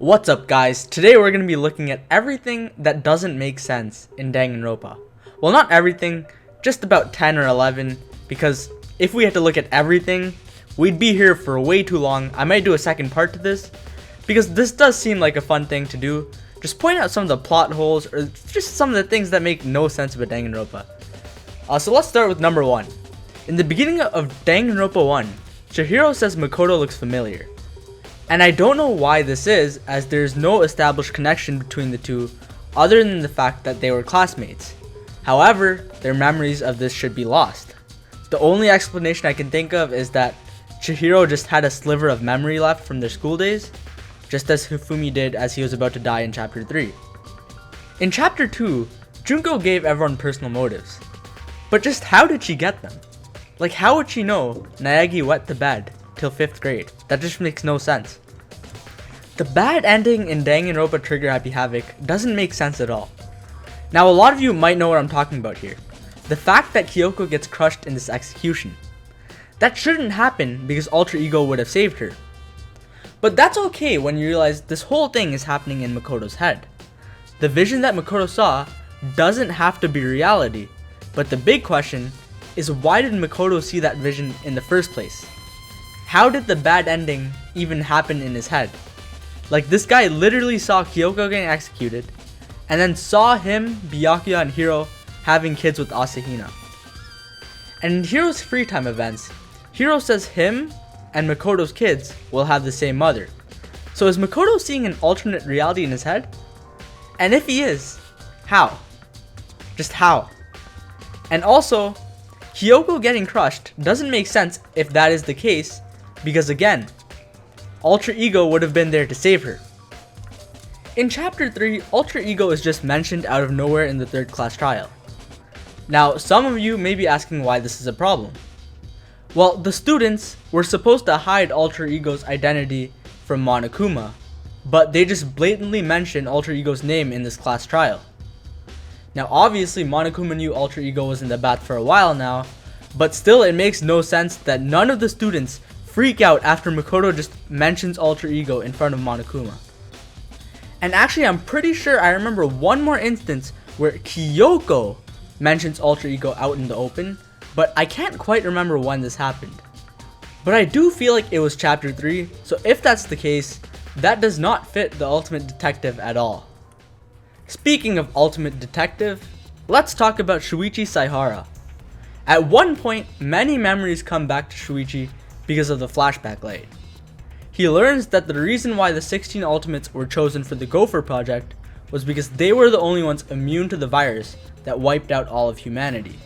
What's up guys, today we're going to be looking at everything that doesn't make sense in Danganronpa. Well, not everything, just about 10 or 11, because if we had to look at everything, we'd be here for way too long. I might do a second part to this, because this does seem like a fun thing to do. Just point out some of the plot holes, or just some of the things that make no sense about Danganronpa. So let's start with number 1. In the beginning of Danganronpa 1, Chihiro says Makoto looks familiar. And I don't know why this is, as there's no established connection between the two other than the fact that they were classmates. However, their memories of this should be lost. The only explanation I can think of is that Chihiro just had a sliver of memory left from their school days, just as Hifumi did as he was about to die in Chapter 3. In Chapter 2, Junko gave everyone personal motives. But just how did she get them? Like, how would she know Naegi wet the bed till 5th grade? That just makes no sense. The bad ending in Danganronpa Trigger Happy Havoc doesn't make sense at all. Now, a lot of you might know what I'm talking about here. The fact that Kyoko gets crushed in this execution. That shouldn't happen because Alter Ego would have saved her. But that's okay when you realize this whole thing is happening in Makoto's head. The vision that Makoto saw doesn't have to be reality, but the big question is, why did Makoto see that vision in the first place? How did the bad ending even happen in his head? Like, this guy literally saw Kyoko getting executed, and then saw him, Byakuya, and Hiro having kids with Asahina. And in Hiro's free time events, Hiro says him and Makoto's kids will have the same mother. So is Makoto seeing an alternate reality in his head? And if he is, how? Just how? And also, Kyoko getting crushed doesn't make sense if that is the case, because again, Alter Ego would have been there to save her. In Chapter 3, Alter Ego is just mentioned out of nowhere in the 3rd class trial. Now, some of you may be asking why this is a problem. Well, the students were supposed to hide Alter Ego's identity from Monokuma, but they just blatantly mention Alter Ego's name in this class trial. Now, obviously, Monokuma knew Alter Ego was in the bath for a while now, but still it makes no sense that none of the students freak out after Makoto just mentions Alter Ego in front of Monokuma. And actually, I'm pretty sure I remember one more instance where Kyoko mentions Alter Ego out in the open, but I can't quite remember when this happened. But I do feel like it was Chapter 3, so if that's the case, that does not fit the Ultimate Detective at all. Speaking of Ultimate Detective, let's talk about Shuichi Sahara. At one point, many memories come back to Shuichi because of the flashback light. He learns that the reason why the 16 Ultimates were chosen for the Gopher project was because they were the only ones immune to the virus that wiped out all of humanity.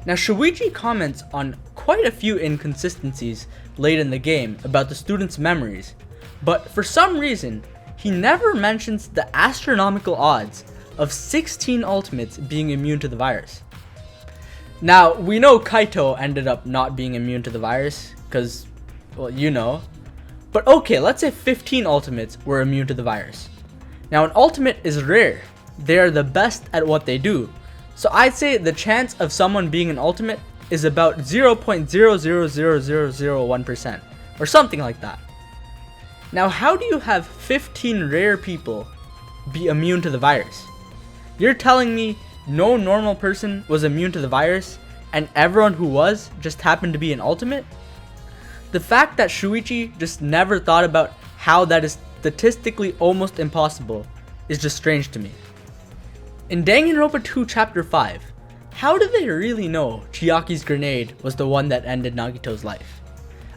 Now, Shuichi comments on quite a few inconsistencies late in the game about the students' memories, but for some reason, he never mentions the astronomical odds of 16 Ultimates being immune to the virus. Now, we know Kaito ended up not being immune to the virus, because, well, you know. But okay, let's say 15 Ultimates were immune to the virus. Now, an Ultimate is rare. They are the best at what they do. So I'd say the chance of someone being an Ultimate is about 0.000001%, or something like that. Now, how do you have 15 rare people be immune to the virus? You're telling me no normal person was immune to the virus, and everyone who was just happened to be an Ultimate? The fact that Shuichi just never thought about how that is statistically almost impossible is just strange to me. In Danganronpa 2 Chapter 5, how did they really know Chiaki's grenade was the one that ended Nagito's life?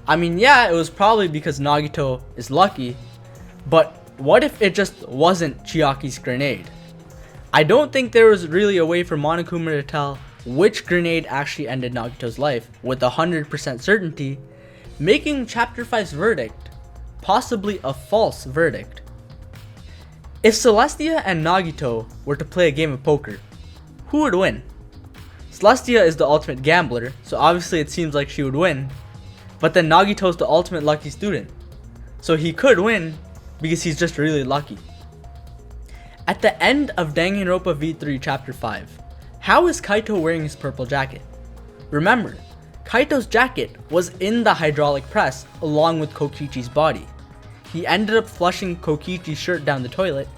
I mean, yeah, it was probably because Nagito is lucky, but what if it just wasn't Chiaki's grenade? I don't think there was really a way for Monokuma to tell which grenade actually ended Nagito's life with 100% certainty, making Chapter 5's verdict possibly a false verdict. If Celestia and Nagito were to play a game of poker, who would win? Celestia is the ultimate gambler, so obviously it seems like she would win, but then Nagito's the ultimate lucky student, so he could win because he's just really lucky. At the end of Danganronpa V3 Chapter 5, how is Kaito wearing his purple jacket? Remember, Kaito's jacket was in the hydraulic press along with Kokichi's body. he ended up flushing Kokichi's shirt down the toilet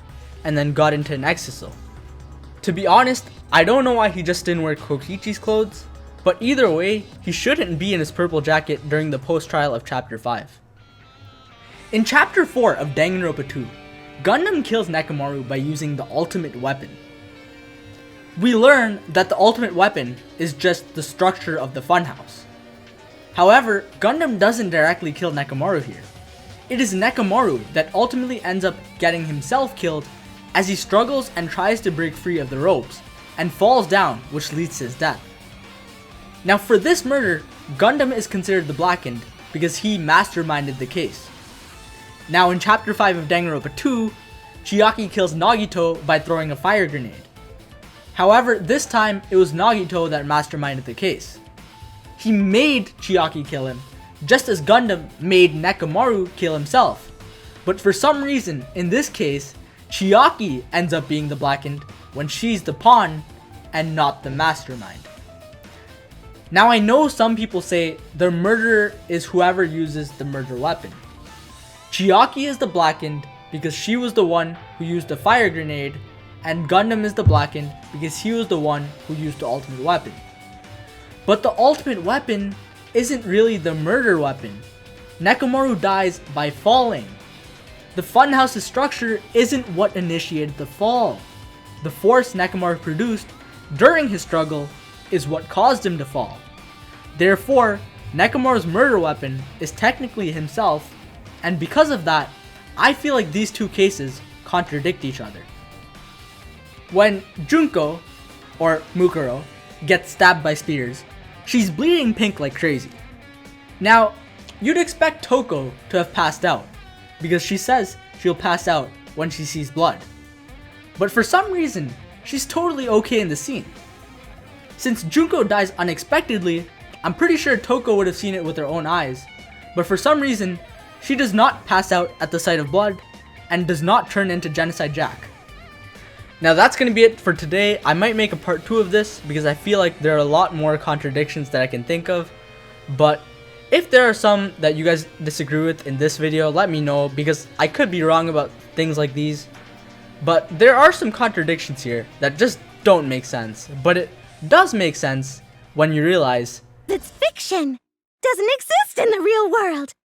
and then got into an exisal. To be honest, I don't know why he just didn't wear Kokichi's clothes, but either way, he shouldn't be in his purple jacket during the post-trial of Chapter 5. In Chapter 4 of Danganronpa 2, Gundam kills Nekomaru by using the ultimate weapon. We learn that the ultimate weapon is just the structure of the funhouse. However, Gundam doesn't directly kill Nekomaru here. It is Nekomaru that ultimately ends up getting himself killed as he struggles and tries to break free of the ropes and falls down, which leads to his death. Now for this murder, Gundam is considered the Blackened because he masterminded the case. Now in Chapter 5 of Danganronpa 2, Chiaki kills Nagito by throwing a fire grenade. However, this time it was Nagito that masterminded the case. He made Chiaki kill him, just as Gundam made Nekomaru kill himself. But for some reason, in this case, Chiaki ends up being the Blackened when she's the pawn and not the mastermind. Now I know some people say the murderer is whoever uses the murder weapon. Chiaki is the Blackened because she was the one who used the fire grenade, and Gundam is the Blackened because he was the one who used the ultimate weapon. But the ultimate weapon isn't really the murder weapon. Nekomaru dies by falling. The funhouse's structure isn't what initiated the fall. The force Nekomaru produced during his struggle is what caused him to fall. Therefore, Nekomaru's murder weapon is technically himself, and because of that, I feel like these two cases contradict each other. When Junko, or Mukuro, gets stabbed by spears, she's bleeding pink like crazy. Now, you'd expect Toko to have passed out, because she says she'll pass out when she sees blood. But for some reason, she's totally okay in the scene. Since Junko dies unexpectedly, I'm pretty sure Toko would have seen it with her own eyes, but for some reason, she does not pass out at the sight of blood, and does not turn into Genocide Jack. Now that's going to be it for today. I might make a part 2 of this, because I feel like there are a lot more contradictions that I can think of, but if there are some that you guys disagree with in this video, let me know, because I could be wrong about things like these. But there are some contradictions here that just don't make sense, but it does make sense when you realize It's fiction! Doesn't exist in the real world!